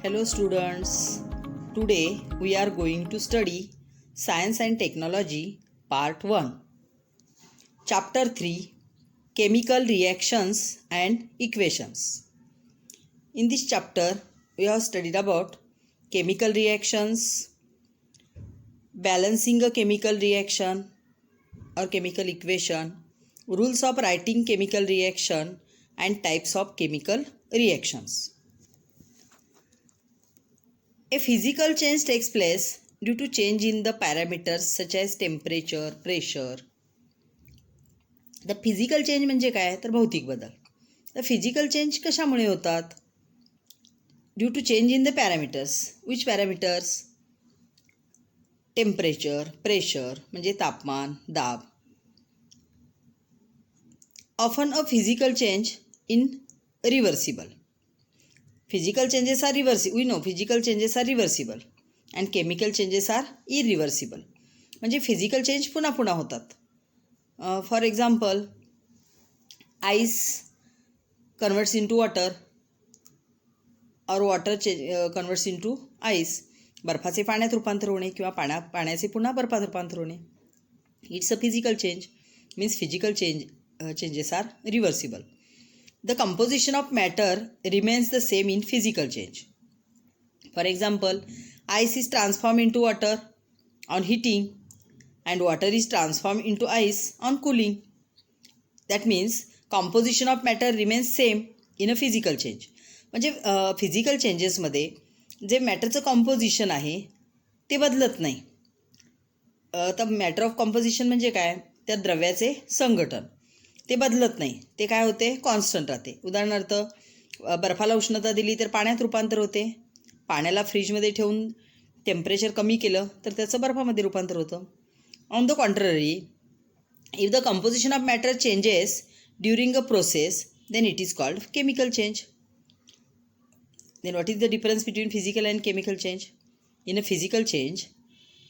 Hello students, today we are going to study Science and Technology Part 1, Chapter 3, Chemical Reactions and Equations. In this chapter, we have studied about chemical reactions, balancing a chemical reaction or chemical equation, rules of writing chemical reaction and types of chemical reactions. A physical change takes place due to change in the parameters such as temperature, pressure. The physical change म्हणजे काय तर भौतिक बदल. The physical change कशामुळे होतात? Due to change in the parameters. Which parameters? Temperature, pressure म्हणजे तापमान, दाब. Often a physical change in reversible. Physical changes are reversible. We know physical changes are reversible and chemical changes are irreversible. म्हणजे physical change पुन्हा पुन्हा होतात. For example, ice converts into water or water converts into ice. बर्फाचे पाण्यात रूपांतर होणे किंवा पाण्याचे पुन्हा बर्फात रूपांतर होणे. It's a physical change. Means physical changes are reversible. The composition of matter remains the same in physical change. For example, ice is transformed into water on heating and water is transformed into ice on cooling. That means composition of matter remains same in a physical change. म्हणजे physical चेंजेसमध्ये जे मॅटरचं composition आहे ते बदलत नाही. तर matter of composition म्हणजे काय? त्या द्रव्याचे संघटन ते बदलत नाही. ते काय होते? कॉन्स्टंट राहते. उदाहरणार्थ बर्फाला उष्णता दिली तर पाण्यात रूपांतर होते. पाण्याला फ्रीजमध्ये ठेवून टेम्परेचर कमी केलं तर त्याचं बर्फामध्ये रूपांतर होतं. On the contrary, if the composition of matter changes during a process then it is called chemical change. Then what is the difference between physical and chemical change? In a physical change,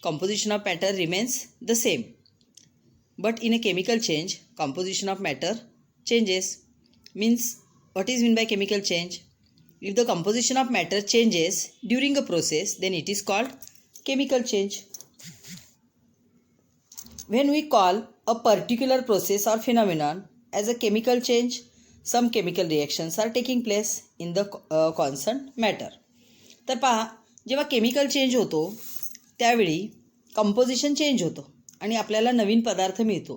composition of matter remains the same. But in a chemical change, composition of matter changes. Means, what is meant by chemical change? If the composition of matter changes during a process, then it is called chemical change. When we call a particular process or phenomenon as a chemical change, some chemical reactions are taking place in the constant matter. तर पहा, जेव्हा chemical change होतो त्यावेळी composition change होतो आणि आपल्याला नवीन पदार्थ मिळतो.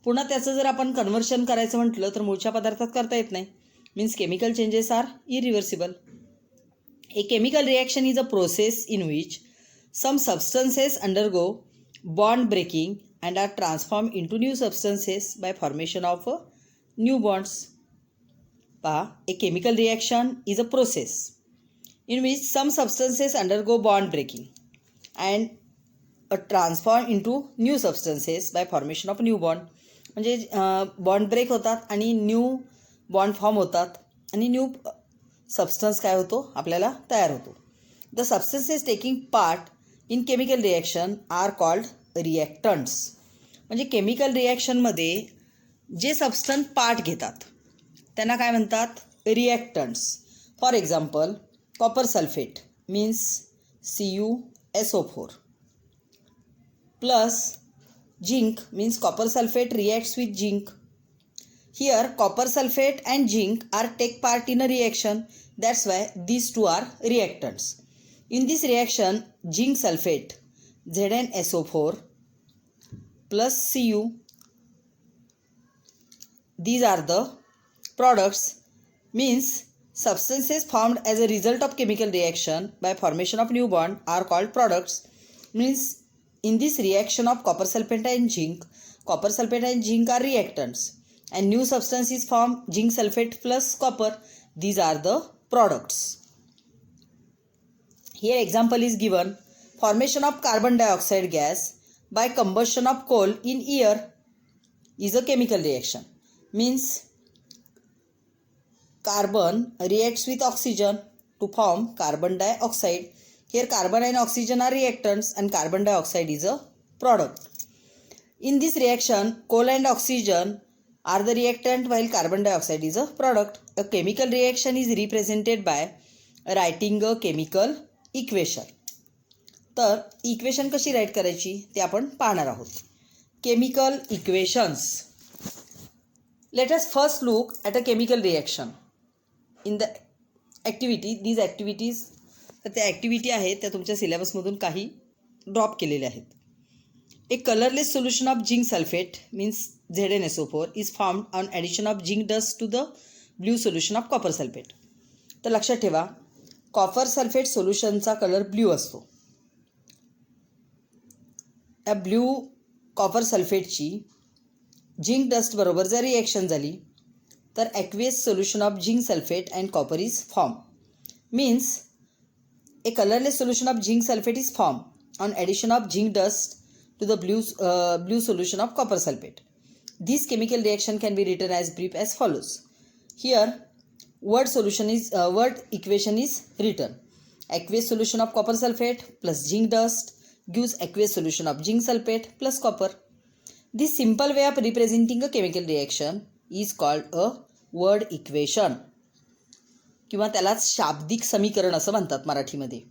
पुन्हा त्याचं जर आपण कन्व्हर्शन करायचं म्हटलं तर मूळच्या पदार्थात करता येत नाही. Means chemical changes are irreversible. A chemical reaction is a process in which some substances undergo bond breaking and are transform into new substances by formation of new bonds. पहा, a chemical reaction is a process in which some substances undergo bond breaking and transform into new substances by formation of new bond. म्हणजे bond break होतात आणि new bond form होतात आणि new substance काय होतो आपल्याला तयार होतो. The substances taking part in chemical reaction are called reactants. म्हणजे केमिकल रिॲक्शनमध्ये जे सबस्टन्स पार्ट घेतात त्यांना काय म्हणतात? Reactants. For example, copper sulphate means CuSO4 plus zinc means copper sulfate reacts with zinc. Here copper sulfate and zinc are take part in a reaction. That's why these two are reactants. In this reaction, zinc sulfate ZnSO4 plus Cu, these are the products. Means substances formed as a result of chemical reaction by formation of new bond are called products. Means in this reaction of copper sulfate and zinc are reactants and new substance is formed, zinc sulfate plus copper. These are the products. Here example is given. Formation of carbon dioxide gas by combustion of coal in air is a chemical reaction. Means carbon reacts with oxygen to form carbon dioxide. Here carbon and oxygen are reactants and carbon dioxide is a product. In this reaction, coal and oxygen are the reactant while carbon dioxide is a product. A chemical reaction is represented by writing a chemical equation. तर equation कशी right करायची ते आपण पाहणार आहोत. Chemical equations. Let us first look at a chemical reaction in the activity. These activities, तर त्या activity आहेत त्या तुमच्या सिलेबसमधून काही ड्रॉप केलेल्या आहेत. A colorless solution of zinc sulfate means ZnSO4 is formed on addition of zinc dust to the blue solution of copper sulfate. तर लक्षात ठेवा, कॉपर सल्फेट सोल्युशनचा कलर ब्ल्यू असतो. या ब्ल्यू कॉपर सल्फेटची झिंक डस्ट बरोबर जर reaction झाली तर aqueous solution of zinc sulphate and copper is form. Means A colourless solution of zinc sulphate is form on addition of zinc dust to the blue solution of copper sulfate. This chemical reaction can be written as brief as follows. Here word equation is written. Aqueous solution of copper sulfate plus zinc dust gives aqueous solution of zinc sulfate plus copper. This simple way of representing a chemical reaction is called a word equation किंवा त्यालाच शाब्दिक समीकरण असं म्हणतात मराठीमध्ये.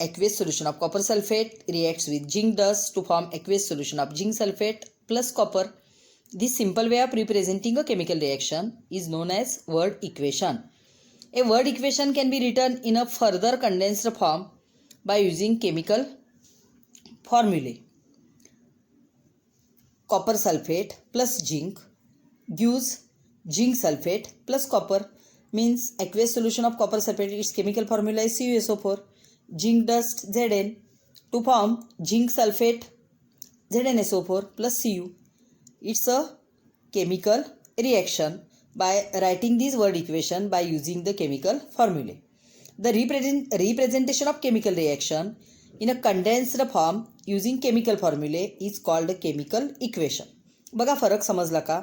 Aqueous solution of copper sulfate reacts with zinc dust to form aqueous solution of zinc sulfate plus copper. This simple way of representing a chemical reaction is known as word equation. A word equation can be written in a further condensed form by using chemical formulae. Copper sulfate plus zinc gives zinc sulfate plus copper. Means aqueous solution of copper sulfate, its chemical formula is CuSO4. Zinc dust Zn to form zinc sulfate ZnSO4 plus Cu. It's a chemical reaction by writing this word equation by using the chemical formulae. The representation of chemical reaction in a condensed form using chemical formulae is called a chemical equation. बघा फरक समजला का?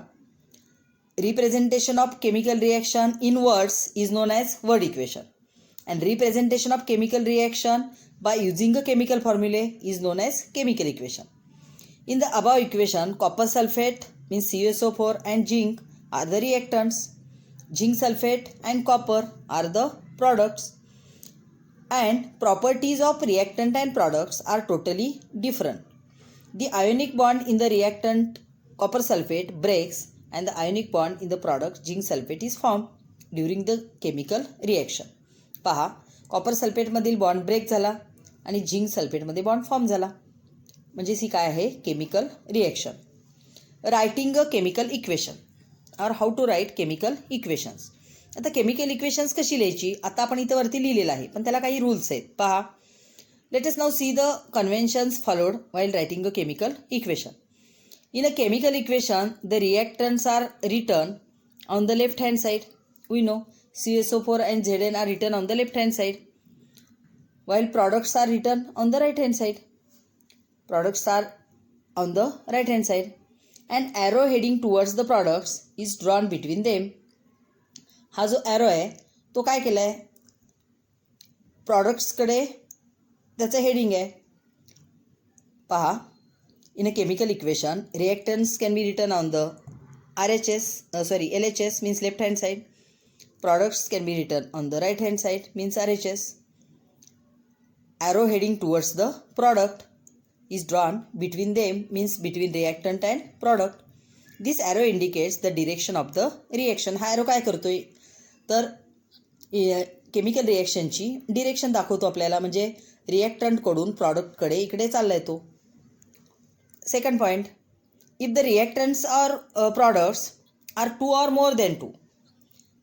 Representation of chemical reaction in words is known as word equation. And representation of chemical reaction by using a chemical formula is known as chemical equation. In the above equation, copper sulfate means CuSO4 and zinc are the reactants. Zinc sulfate and copper are the products. And properties of reactant and products are totally different. The ionic bond in the reactant copper sulfate breaks and the ionic bond in the product zinc sulfate is formed during the chemical reaction. पहा, copper सल्फेटमधील bond break झाला आणि zinc सल्फेटमध्ये bond form झाला. म्हणजे ही काय आहे? Chemical reaction. Writing a chemical equation और how to write chemical equations. आता केमिकल इक्वेशन्स कशी लिहायची? आता आपण इथं वरती लिहिलेलं आहे, पण त्याला काही रूल्स आहेत. पहा, let us now see the conventions followed while writing a chemical equation. In a chemical equation the reactants are written on the left hand side. We know CuSO4 and Zn are written on the left hand side, while products are written on the right hand side. Products are on the right hand side. An arrow heading towards the products is drawn between them. हा जो arrow आहे तो काय केला आहे? प्रॉडक्ट्सकडे त्याचं heading आहे. पहा, in a chemical equation reactants can be written on the LHS means left hand side. Products can be written on the right hand side means RHS. Arrow heading towards the product is drawn between them means between reactant and product. This arrow indicates the direction of the reaction. हा arrow काय करतोय? तर chemical रिॲक्शनची direction दाखवतो आपल्याला, म्हणजे रिॲक्टंटकडून प्रॉडक्टकडे इकडे चाललाय तो. Second point, if the reactants or products are 2 or more than 2,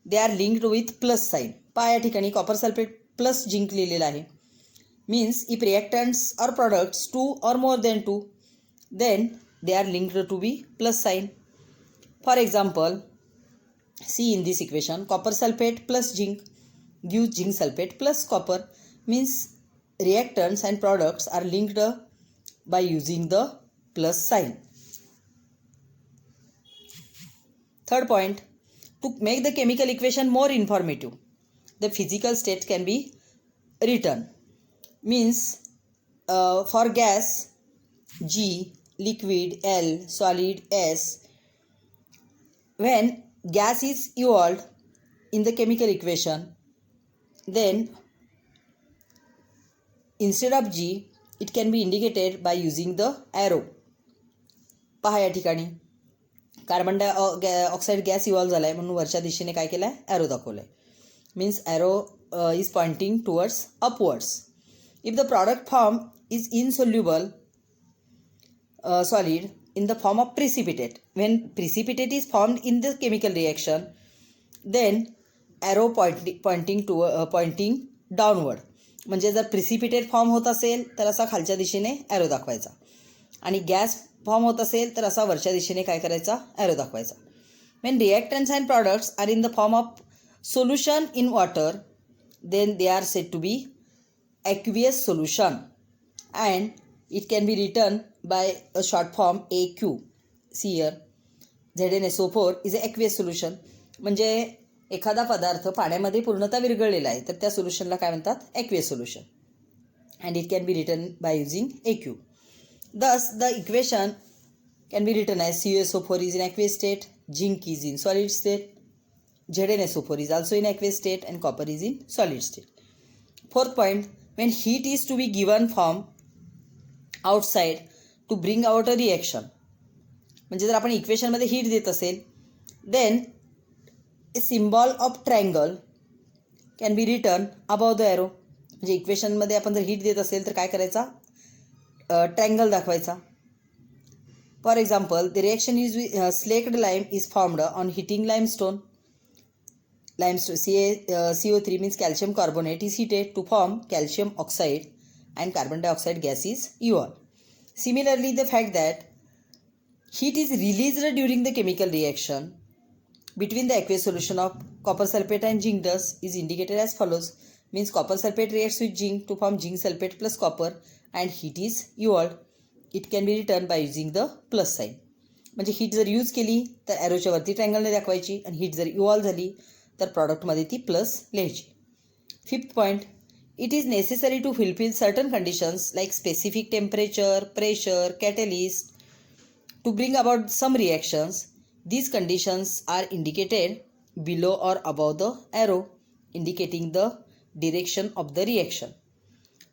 they are linked with plus sign. पहा, या ठिकाणी कॉपर सल्फेट प्लस जिंक लिहिलेलं आहे. Means if reactants or products 2 or more than 2, then they are linked to be plus sign. For example, see in this equation copper sulphate plus zinc gives zinc sulfate plus copper. Means reactants and products are linked by using the plus sign. Third point, to make the chemical equation more informative, the physical state can be written. Means for gas G, liquid L, solid S. When gas is evolved in the chemical equation, then instead of G it can be indicated by using the arrow. पहा या ठिकाणी carbon dioxide gas evolve झाला आहे म्हणून वरच्या दिशेने काय केलं आहे, ॲरो दाखवलं आहे. Means arrow is pointing towards upwards. If the product form is insoluble solid in the form of precipitate, when precipitate is formed in the chemical reaction, then arrow pointing downward. म्हणजे जर precipitate form होत असेल तर असा खालच्या दिशेने arrow दाखवायचा आणि गॅस फॉर्म होत असेल तर असा वरच्या दिशेने काय करायचा, ॲरो दाखवायचा. when reactants and products are in the form of solution in water, then they are said to be aqueous solution and it can be written by a short form AQ. See here, ZnSO4 is a aqueous solution. म्हणजे एखादा पदार्थ पाण्यामध्ये पूर्णतः विरघळलेला आहे तर त्या सोल्युशनला काय म्हणतात, aqueous solution, and it can be written by using AQ. Thus the equation can be written as CuSO4 is in aqueous state, zinc is in solid state, ZnSO4 is also in aqueous state and copper is in solid state. Fourth point, when heat is to be given from outside to bring out a reaction, म्हणजे जर आपण इक्वेशनमध्ये heat देत असेल then a symbol of triangle can be written above the arrow. म्हणजे इक्वेशनमध्ये आपण जर हीट देत असेल तर काय करायचा, ट्रायंगल दाखवायचा. For example, the reaction is slaked lime is formed on heating limestone. CO3 means calcium carbonate is heated to form calcium oxide and carbon dioxide gas is evolved. Similarly, the fact that heat is released during the chemical reaction between the aqueous solution of copper sulfate and zinc dust is indicated as follows. Means copper sulfate reacts with zinc to form zinc sulfate plus copper and heat is evolved. It can be written by using the plus sign. म्हणजे heat जर use केली तर ॲरोच्या वरती ट्रायंगलने दाखवायची आणि heat जर evolve झाली तर प्रॉडक्टमध्ये ती प्लस लिहायची. Fifth point, it is necessary to fulfill certain conditions like specific temperature, pressure, catalyst to bring about some reactions. These conditions are indicated below or above the arrow indicating the direction of the reaction.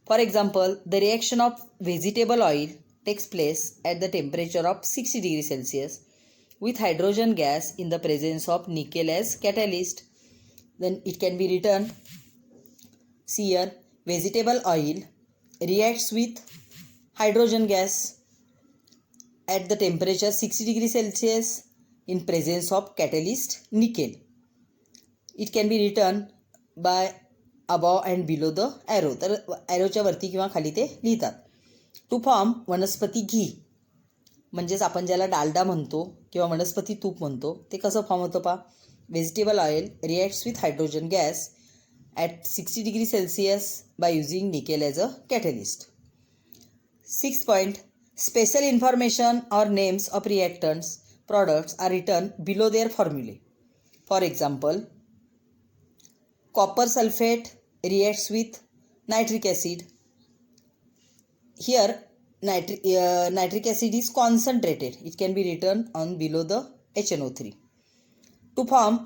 For example, the reaction of vegetable oil takes place at the temperature of 60 degrees Celsius with hydrogen gas in the presence of nickel as catalyst. Then it can be written, see here, vegetable oil reacts with hydrogen gas at the temperature 60 degrees Celsius in presence of catalyst nickel. It can be written by above and below the arrow. तर ॲरोच्या वरती किंवा खाली ते लिहितात. To form वनस्पती घी, म्हणजेच आपण ज्याला डालडा म्हणतो किंवा वनस्पती तूप म्हणतो, ते कसं फॉर्म होतं पहा. Vegetable oil reacts with hydrogen gas at 60 degrees Celsius by using nickel as a catalyst. Sixth point, special information or names of reactants products are written below their formulae. For example, copper sulfate reacts with nitric acid. Here nitric acid is concentrated. It can be written on below the HNO3. To form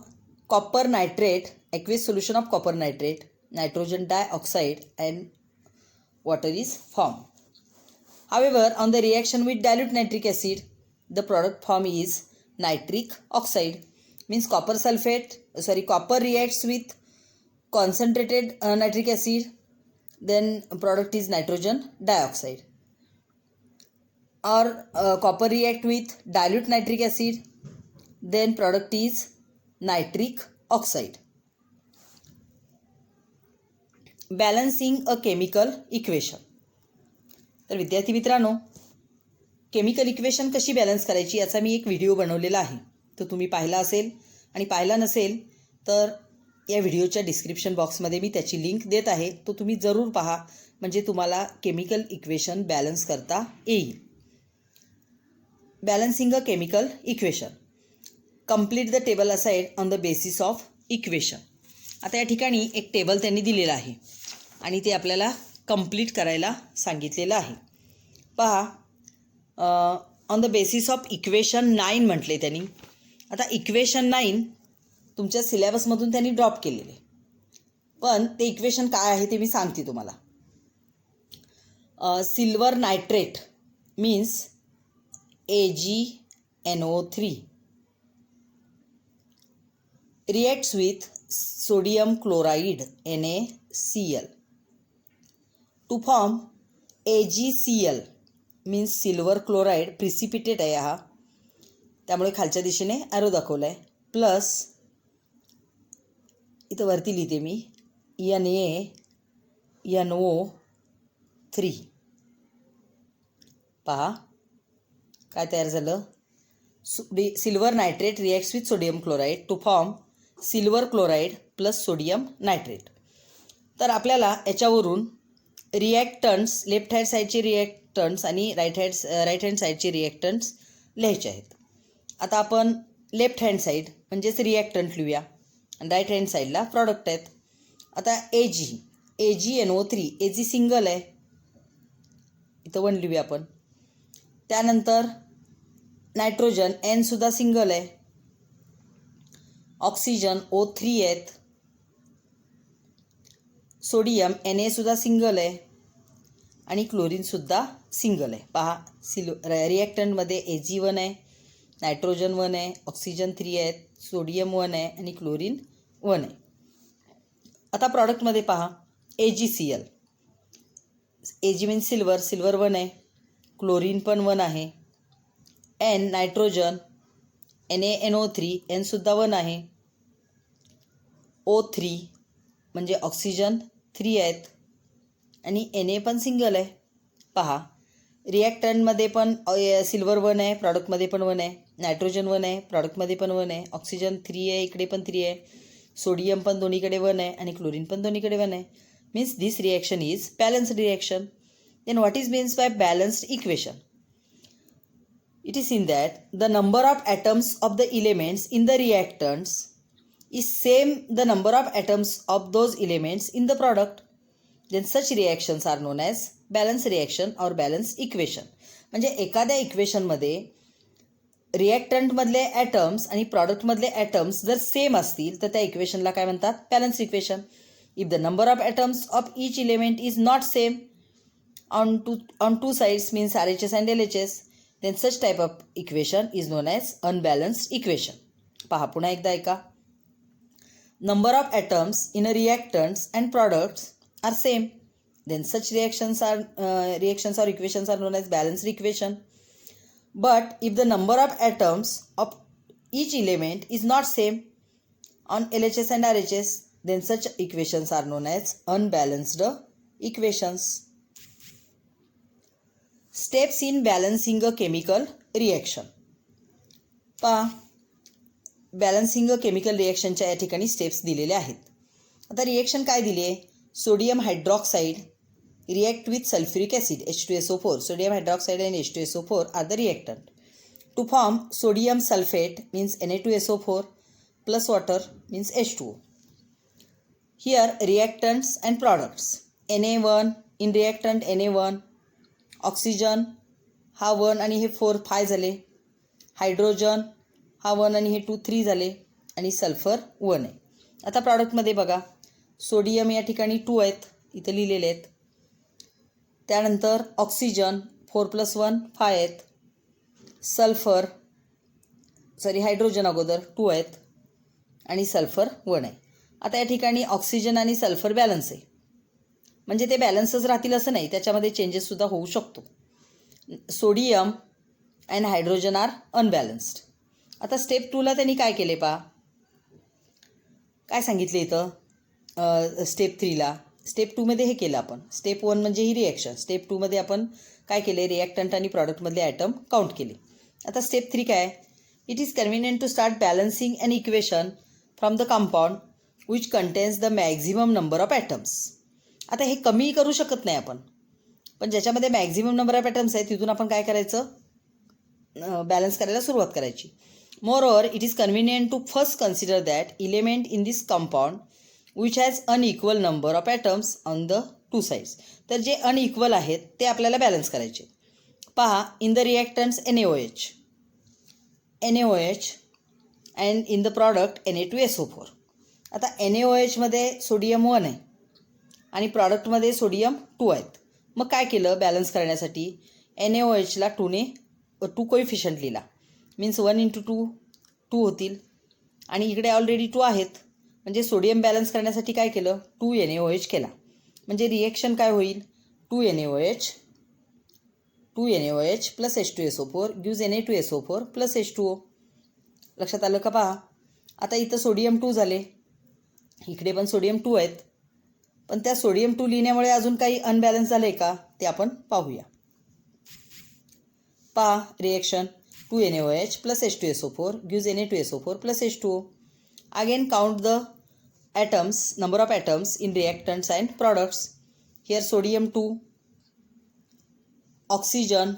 copper nitrate, aqueous solution of copper nitrate, nitrogen dioxide and water is formed. However, on the reaction with dilute nitric acid, the product form is nitric oxide. Means copper reacts with concentrated nitric acid, then product is nitrogen dioxide. Or copper react with dilute nitric acid, then product is nitric oxide. Balancing a chemical equation. तर विद्यार्थी मित्रांनो, chemical equation कशी balance करायची याचा मी एक video बनवलेला आहे, तो तुम्ही पाहिला असेल आणि पाहिला नसेल तर या व्हिडिओच्या डिस्क्रिप्शन बॉक्समध्ये मी त्याची लिंक देत आहे, तो तुम्ही जरूर पहा, म्हणजे तुम्हाला केमिकल इक्वेशन बॅलन्स करता येईल. Balancing a chemical equation. Complete the table aside on the basis of equation. आता या ठिकाणी एक टेबल त्यांनी दिलेलं आहे आणि ते आपल्याला कंप्लीट करायला सांगितलेलं आहे. पहा, on the basis of equation 9 म्हटले त्यांनी. आता इक्वेशन 9 तुमच्या सिलेबसमधून त्यांनी ड्रॉप केलेले. पण ते इक्वेशन काय आहे ते मी सांगते तुम्हाला. Silver nitrate means AgNO3 reacts with sodium chloride NaCl to form AgCl means silver chloride precipitate आहे हा, त्यामुळे खालच्या दिशेने ॲरो दाखवला आहे. प्लस इथं वरती लिहिते मी NaNO3. पहा काय तयार झालं. Silver nitrate reacts with sodium chloride to form silver chloride plus sodium nitrate. तर आपल्याला याच्यावरून रिॲक्टंट्स, लेफ्ट हँड साईडचे रिॲक्टंट्स आणि राईट हँड साईडचे रिॲक्टंट्स लिहायचे आहेत. आता आपण लेफ्ट हँड साईड म्हणजेच रिॲक्टंट लिहूया आणि राईट हँड साईडला प्रॉडक्ट आहेत. आता AgNO3 Ag सिंगल आहे, इथं 1 लिहूया आपण. त्यानंतर नायट्रोजन N सुद्धा सिंगल आहे, ऑक्सिजन O3 आहेत, सोडियम Na सुद्धा सिंगल आहे आणि क्लोरीनसुद्धा सिंगल आहे. पहा रिॲक्टंटमध्ये Ag1 आहे, नायट्रोजन 1 आहे, ऑक्सिजन 3 आहेत, सोडियम 1 आहे आणि क्लोरीन 1 आहे. आता प्रॉडक्टमध्ये पहा AgCl. Ag मीन्स सिल्वर 1 आहे, क्लोरीन पण 1 आहे, N नायट्रोजन, NaNO3 N सुद्धा 1 आहे, O3 म्हणजे ऑक्सिजन 3 आहेत आणि Na पण सिंगल आहे. पहा रिॲक्टंटमध्ये पण सिल्वर 1 आहे, प्रॉडक्टमध्ये पण 1 आहे, नायट्रोजन 1 आहे, प्रॉडक्टमध्ये पण 1 आहे, ऑक्सिजन 3 आहे, इकडे पण 3 आहे, सोडियम पण दोन्हीकडे 1 आहे आणि क्लोरीन पण दोन्हीकडे 1 आहे. Means this reaction is balanced reaction. Then what is means by balanced equation? It is in that the number of atoms of the elements in the reactants is same the number of atoms of those elements in the product. Then such reactions are known as balanced reaction or balanced equation. म्हणजे एखाद्या इक्वेशनमध्ये रिॲक्टंटमधले atoms आणि प्रॉडक्टमधले atoms जर same असतील तर त्या इक्वेशनला काय म्हणतात? Balance equation. If the number of atoms of each element is not same on two sides means RHS and LHS, then such type of equation is known as unbalanced equation. पहा पुन्हा एकदा ऐका. Number of atoms in a reactants and products are same, then such reactions or equations are known as balanced equation. But if the number of atoms of each element is not same on LHS and RHS, then such equations are known as unbalanced equations. Steps in balancing a chemical reaction. पहा balancing a chemical रिॲक्शनच्या या ठिकाणी steps दिलेले आहेत. आता reaction काय दिली आहे? Sodium hydroxide react with sulphuric acid H2SO4. Sodium hydroxide and H2SO4 are the reactant. To form sodium sulfate means Na2SO4 plus water means H2O. Here reactants and products. Na1 in reactant Na1, oxygen हा 1 आणि हे 4 5 झाले, hydrogen हा 1 आणि हे 2 3 झाले आणि sulphur 1 आहे. आता प्रॉडक्टमध्ये बघा सोडियम या ठिकाणी 2 आहेत, इथं लिहिलेले आहेत. त्यानंतर ऑक्सिजन 4 + 1 5 आहेत, हायड्रोजन अगोदर 2 आहेत आणि सल्फर 1 आहे. आता या ठिकाणी ऑक्सिजन आणि सल्फर बॅलन्स आहे, म्हणजे ते बॅलन्सच राहतील असं नाही, त्याच्यामध्ये चेंजेससुद्धा होऊ शकतो. Sodium and hydrogen are unbalanced. आता स्टेप 2ला त्यांनी काय केले पहा, काय सांगितले इथं स्टेप 3ला. स्टेप 2मध्ये हे केलं आपण. स्टेप 1 म्हणजे ही रिॲक्शन, स्टेप 2मध्ये आपण काय केले? रिॲक्टंट आणि प्रॉडक्टमधले ॲटम काउंट केले. आता स्टेप 3 काय? It is convenient to start balancing an equation from the compound which contains the maximum number of atoms. आता हे कमी करू शकत नाही आपण, पण ज्याच्यामध्ये मॅक्झिमम नंबर ऑफ ॲटम्स आहेत तिथून आपण काय करायचं? बॅलन्स करायला सुरुवात करायची. Moreover it is convenient to first consider that element in this compound which has unequal number of atoms on the 2 sides. तर जे अनइक्वल आहेत ते आपल्याला बॅलन्स करायचे. पहा in the reactants NaOH and in the product Na2SO4. आता NaOH मध्ये sodium 1 आहे आणि प्रॉडक्टमध्ये सोडियम 2 आहेत. मग काय केलं बॅलन्स करण्यासाठी? NaOHला 2 कोइफिशियंट लिहिला. मीन्स 1 × 2 2 होतील आणि इकडे ऑलरेडी 2 आहेत. म्हणजे सोडियम बॅलन्स करण्यासाठी काय केलं? 2 NaOH केला. म्हणजे रिएक्शन काय होईल? 2 NaOH plus H2SO4 gives Na2SO4 plus H2O. लक्षात आलं का? पहा आता इथं सोडियम 2 झाले, इकडे पण सोडियम 2 आहेत. पण त्या सोडियम 2 लिहिण्यामुळे अजून काही अनबॅलन्स झालं आहे का ते आपण पाहूया. पहा reaction 2 NaOH plus H2SO4 gives Na2SO4 plus H2O. Again count the atoms, number of atoms in reactants and products. Here sodium 2, oxygen,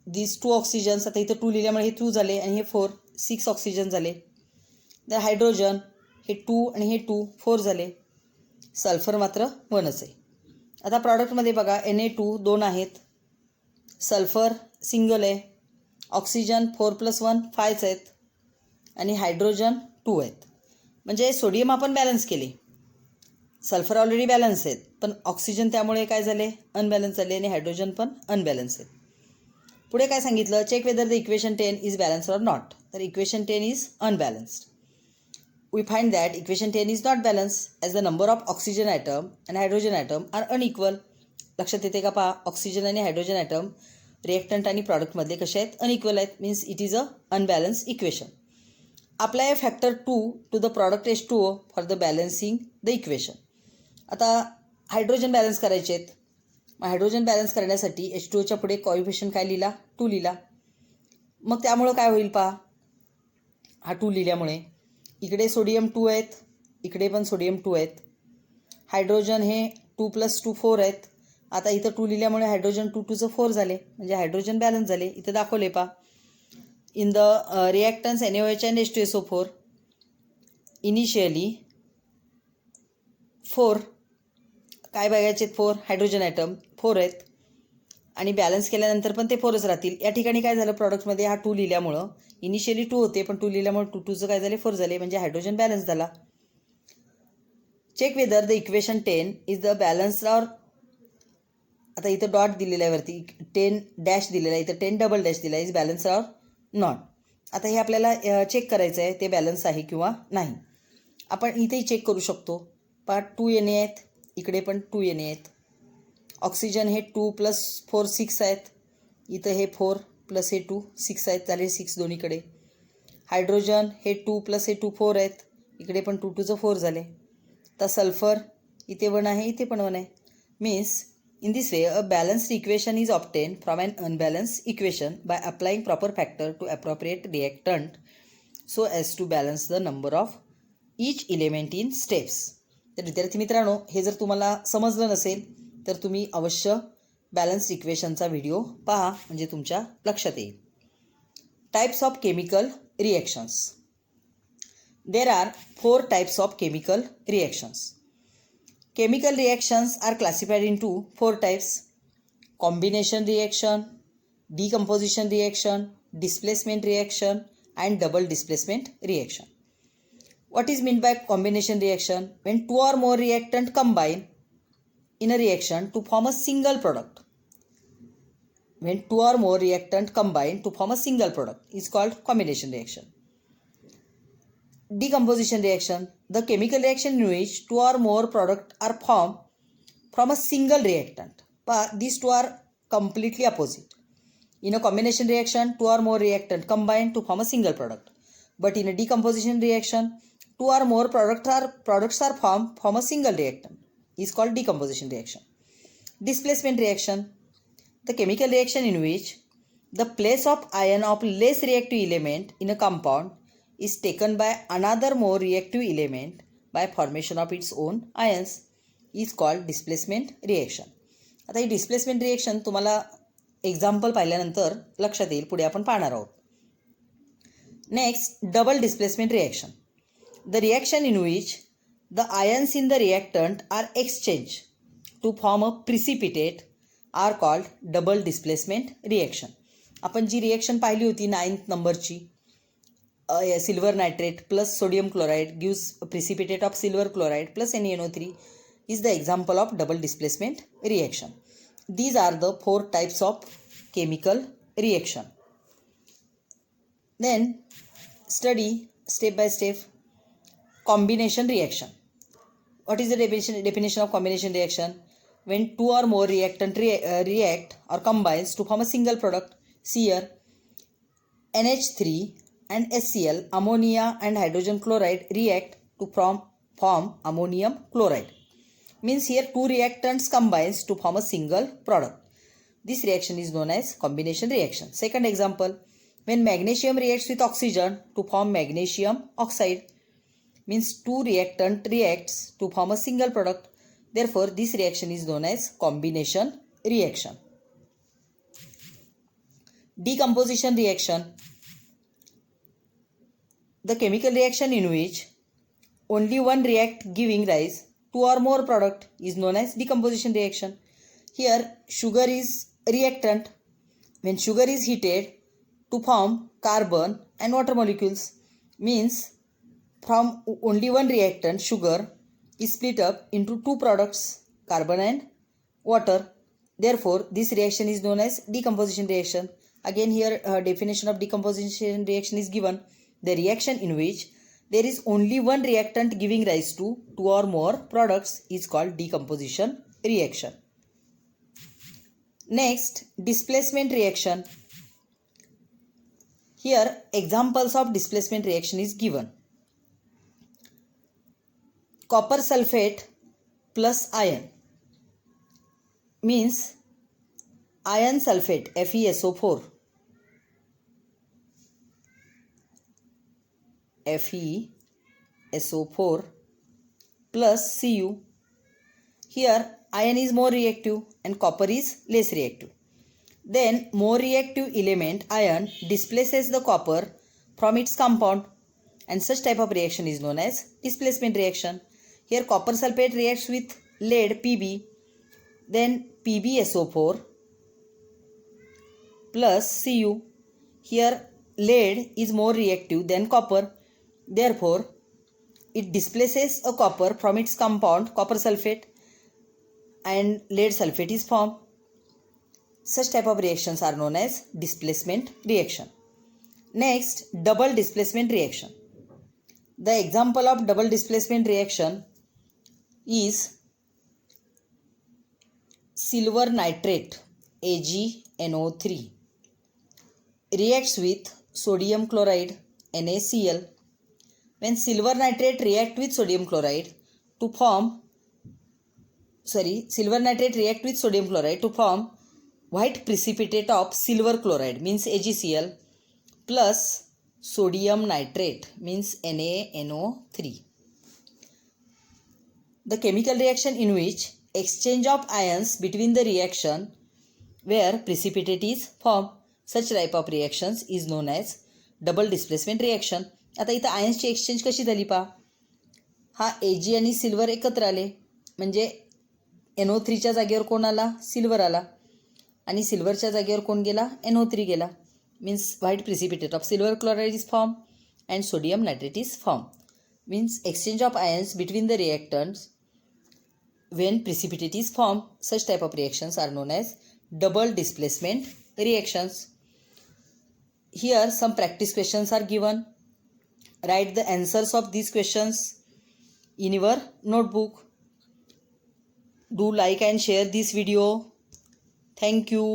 these 2 oxygens, आता इथं 2 लिहिल्यामुळे हे 2 झाले आणि हे 4, 6 ऑक्सिजन झाले. तर हायड्रोजन हे 2 आणि हे 2, 4 झाले. सल्फर मात्र 1च आहे. आता प्रॉडक्टमध्ये बघा Na2 2 आहेत, सल्फर सिंगल आहे, ऑक्सिजन 4 + 1 5 आहेत आणि हायड्रोजन 2 आहेत. म्हणजे सोडियम आपण बॅलन्स केले, सल्फर ऑलरेडी बॅलन्स आहेत, पण ऑक्सिजन त्यामुळे काय झाले? अनबॅलन्स झाले आणि हायड्रोजन पण अनबॅलन्स आहेत. पुढे काय सांगितलं? Check whether the equation 10 is balanced or not. तर equation 10 is unbalanced. We find that equation 10 is not balanced as the number of oxygen atom and hydrogen atom are unequal. लक्षात येते का? पहा ऑक्सिजन आणि हायड्रोजन ॲटम रिएक्टंट आणि प्रॉडक्टमधले कसे आहेत? Unequal आहेत. Means it is a unbalanced equation. Apply factor 2 to the product H2O for the balancing the equation. आता हायड्रोजन बॅलन्स करायचे आहेत. मग हायड्रोजन बॅलन्स करण्यासाठी H2Oच्या पुढे कोएफिशियंट काय लिहिला? 2 लिहिला. मग त्यामुळं काय होईल? पहा हा 2 लिहिल्यामुळे इकडे सोडियम 2 आहेत, इकडे पण सोडियम 2 आहेत. हायड्रोजन हे 2 + 2 4 आहेत. आता इथं 2 लिहिल्यामुळे हायड्रोजन 2 2 4 झाले, म्हणजे हायड्रोजन बॅलन्स झाले. इथं दाखवले पहा. In the reactance NaOH and H2SO4 initially 4 काय बघायचे? 4 हायड्रोजन ॲटम 4 आहेत आणि बॅलन्स केल्यानंतर पण ते 4च राहतील. या ठिकाणी काय झालं? प्रॉडक्टमध्ये हा 2 लिहिल्यामुळं इनिशियली 2 होते, पण 2 लिहिल्यामुळे 2 2चं काय झाले? 4 झाले, म्हणजे हायड्रोजन बॅलन्स झाला. Check whether the equation 10 is the balanced or. आता इथं डॉट दिलेला आहे वरती, 10 डॅश दिलेला आहे, इथं 10 डबल डॅश दिला आहे, इज बॅलन्स ऑर नॉट. आता हे आपल्याला चेक करायचं आहे ते बॅलन्स आहे किंवा नाही. आपण इथेही चेक करू शकतो. पहा 2 Na आहेत, इकडे पण 2 Na आहेत. ऑक्सिजन हे 2 + 4 6 आहेत, इथं हे 4 + हे 2 6 आहेत, झाले 6 दोन्हीकडे. हायड्रोजन हे 2 + हे 2 4 आहेत, इकडे पण 2 2चं 4 झाले. तर सल्फर इथे 1 आहे, इथे पण 1 आहे. Means in this way a balanced equation is obtained from an unbalanced equation by applying proper factor to appropriate reactant so as to balance the number of each element in steps. तर विद्यार्थी मित्रांनो, हे जर तुम्हाला समजलं नसेल तर तुम्ही अवश्य बॅलन्स्ड इक्वेशनचा व्हिडिओ पहा, म्हणजे तुमच्या लक्षात येईल. Types of chemical reactions. There are 4 types of chemical reactions. Chemical reactions are classified into 4 types: combination reaction, decomposition reaction, displacement reaction, and double displacement reaction. What is meant by combination reaction? When 2 or more reactants combine in a reaction to form a single product. When 2 or more reactants combine to form a single product is called combination reaction. Decomposition reaction, the chemical reaction in which 2 or more products are formed from a single reactant. But these two are completely opposite. In a combination reaction, 2 or more reactants combine to form a single product. But in a decomposition reaction, 2 or more products are formed from a single reactant. Is called decomposition reaction. Displacement reaction, the chemical reaction in which the place of ion of less reactive element in a compound is taken by another more reactive element by formation of its own ions is called displacement reaction. आता ही displacement reaction तुम्हाला example पाहिल्यानंतर लक्षात येईल, पुढे आपण पाहणार आहोत. Next, double displacement reaction. The reaction in which the ions in the reactant are exchange to form a precipitate are called double displacement reaction. आपण जी रिएक्शन पाहिली होती 9th नंबरची, silver nitrate plus sodium chloride gives a precipitate of silver chloride plus NaNO3 is the example of double displacement reaction. These are the 4 types of chemical reaction. Then study step by step combination reaction. What is the definition of combination reaction? When 2 or more reactant react or combines to form a single product. See here, NH3 and HCl, ammonia and hydrogen chloride react to form ammonium chloride. Means here 2 reactants combines to form a single product. This reaction is known as combination reaction. Second example, when magnesium reacts with oxygen to form magnesium oxide. Means 2 reactant reacts to form a single product. Therefore, this reaction is known as combination reaction. Decomposition reaction. The chemical reaction in which only one react giving rise to or more product is known as decomposition reaction. Here sugar is reactant. When sugar is heated to form carbon and water molecules, means from only one reactant, sugar, is split up into 2 products, carbon and water. Therefore, this reaction is known as decomposition reaction. Again here definition of decomposition reaction is given. The reaction in which there is only one reactant giving rise to 2 or more products is called decomposition reaction. Next, displacement reaction. Here examples of displacement reaction is given. Copper sulfate plus iron means iron sulfate FeSO4 plus Cu. Here iron is more reactive and copper is less reactive. Then more reactive element iron displaces the copper from its compound, and such type of reaction is known as displacement reaction. Here copper sulfate reacts with lead Pb, then PbSO4 plus Cu. Here lead is more reactive than copper. Therefore, it displaces a copper from its compound copper sulfate and lead sulfate is formed. Such type of reactions are known as displacement reaction. Next, double displacement reaction. The example of double displacement reaction is silver nitrate AgNO3 reacts with sodium chloride NaCl. When silver nitrate react with sodium chloride to form white precipitate of silver chloride means AgCl plus sodium nitrate means NaNO3. The chemical reaction in which exchange of ions between the reaction where precipitate is formed, such type of reactions is known as double displacement reaction. आता इथं आयन्सची exchange कशी झाली पहा. हा Ag आणि silver एकत्र आले म्हणजे NO3च्या जागेवर कोण आला, सिल्वर आला, आणि सिल्वरच्या जागेवर कोण गेला, NO3 गेला. Means white precipitate of silver chloride is form and sodium nitrate is form. Means exchange of ions between the reactants when precipitate is formed. Such type of reactions are known as double displacement reactions. Here some practice questions are given. Write the answers of these questions in your notebook. Do like and share this video. Thank you.